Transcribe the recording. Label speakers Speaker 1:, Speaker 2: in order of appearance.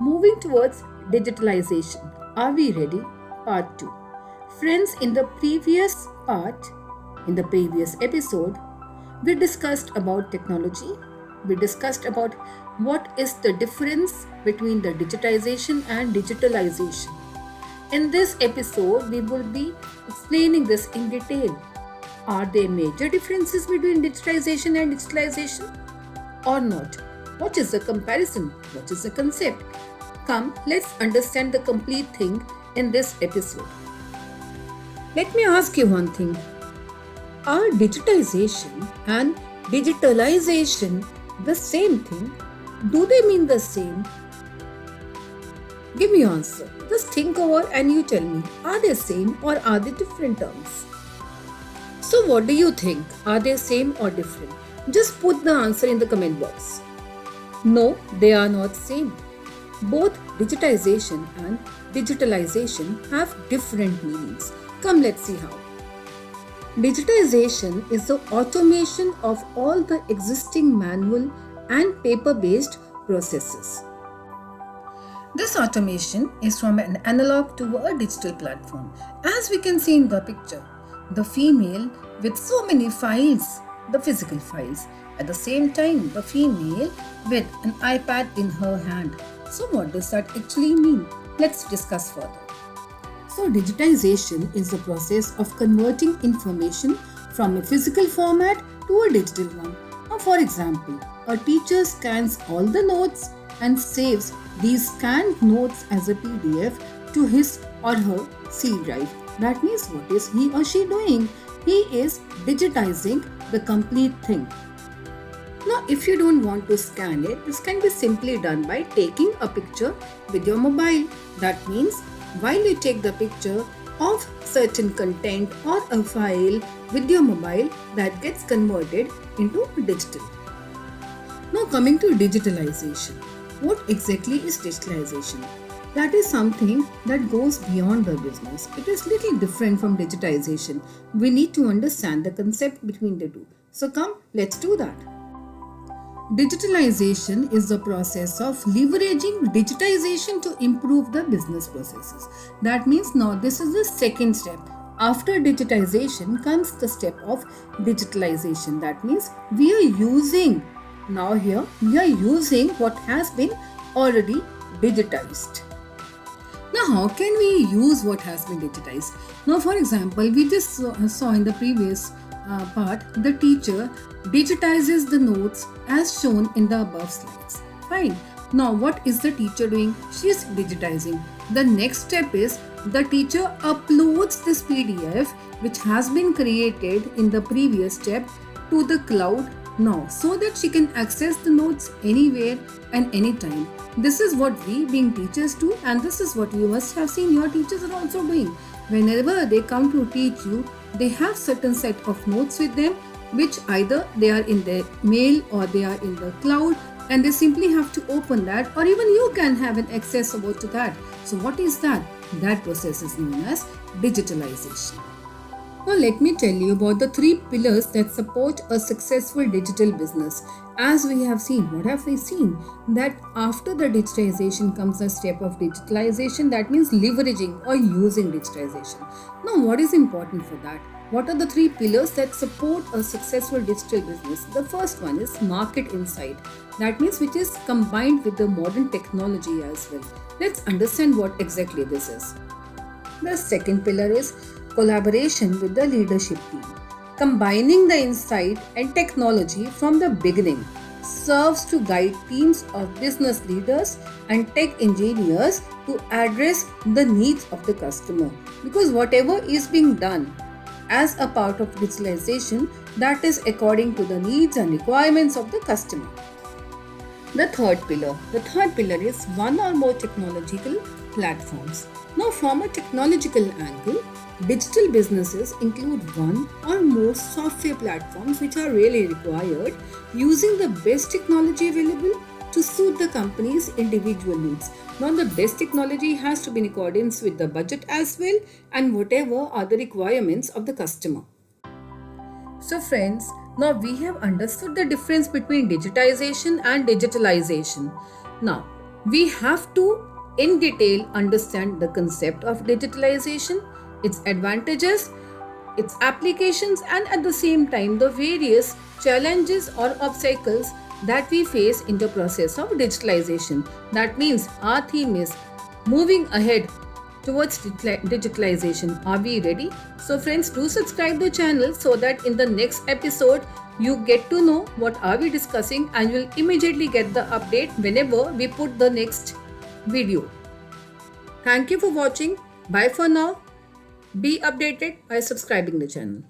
Speaker 1: Moving towards digitalization. Are we ready? Part 2. Friends, in the previous episode, we discussed about technology. We discussed about what is the difference between the digitization and digitalization. In this episode, we will be explaining this in detail. Are there major differences between digitization and digitalization or not? What is the comparison? What is the concept? Come, let's understand the complete thing in this episode. Let me ask you one thing. Are digitization and digitalization the same thing? Do they mean the same? Give me your answer. Just think over and you tell me, are they same or are they different terms? So what do you think? Are they same or different? Just put the answer in the comment box. No, they are not same. Both digitization and digitalization have different meanings. Come, let's see how. Digitization is the automation of all the existing manual and paper-based processes. This automation is from an analog to a digital platform. As we can see in the picture, the female with so many files, the physical files. At the same time, the female with an iPad in her hand. So what does that actually mean? Let's discuss further. So digitization is the process of converting information from a physical format to a digital one. Now, for example, a teacher scans all the notes and saves these scanned notes as a PDF to his or her C drive. That means what is he or she doing? He is digitizing the complete thing. Now, if you don't want to scan it, this can be simply done by taking a picture with your mobile. That means while you take the picture of certain content or a file with your mobile, that gets converted into digital. Now, coming to digitalization. What exactly is digitalization? That is something that goes beyond the business. It is little different from digitization. We need to understand the concept between the two. So come, let's do that. Digitalization is the process of leveraging digitization to improve the business processes. That means now this is the second step. After digitization comes the step of digitalization. That means we are using what has been already digitized. Now, how can we use what has been digitized? Now, for example, we just saw in the previous part, the teacher digitizes the notes as shown in the above slides. Fine. Now, what is the teacher doing? She is digitizing. The next step is the teacher uploads this PDF which has been created in the previous step to the cloud now so that she can access the notes anywhere and anytime. This is what we being teachers do, and this is what you must have seen your teachers are also doing. Whenever they come to teach you, they have certain set of notes with them which either they are in their mail or they are in the cloud, and they simply have to open that, or even you can have an access over to that. So what is that? That process is known as digitalization. Now let me tell you about the three pillars that support a successful digital business. As we have seen, what have we seen? That after the digitization comes a step of digitalization, that means leveraging or using digitization. Now what is important for that? What are the three pillars that support a successful digital business? The first one is market insight. That means which is combined with the modern technology as well. Let's understand what exactly this is. The second pillar is collaboration with the leadership team. Combining the insight and technology from the beginning serves to guide teams of business leaders and tech engineers to address the needs of the customer. Because whatever is being done as a part of digitalization, that is according to the needs and requirements of the customer. The third pillar is one or more technological platforms. Now, from a technological angle, digital businesses include one or more software platforms which are really required, using the best technology available to suit the company's individual needs. Now, the best technology has to be in accordance with the budget as well and whatever are the requirements of the customer. So friends, now we have understood the difference between digitization and digitalization. Now, We have to, in detail, understand the concept of digitalization, its advantages, its applications, and at the same time, the various challenges or obstacles that we face in the process of digitalization. That means our theme is moving ahead towards digitalization. Are we ready? So friends, do subscribe the channel so that in the next episode you get to know what are we discussing and you'll immediately get the update whenever we put the next video. Thank you for watching. Bye for now. Be updated by subscribing the channel.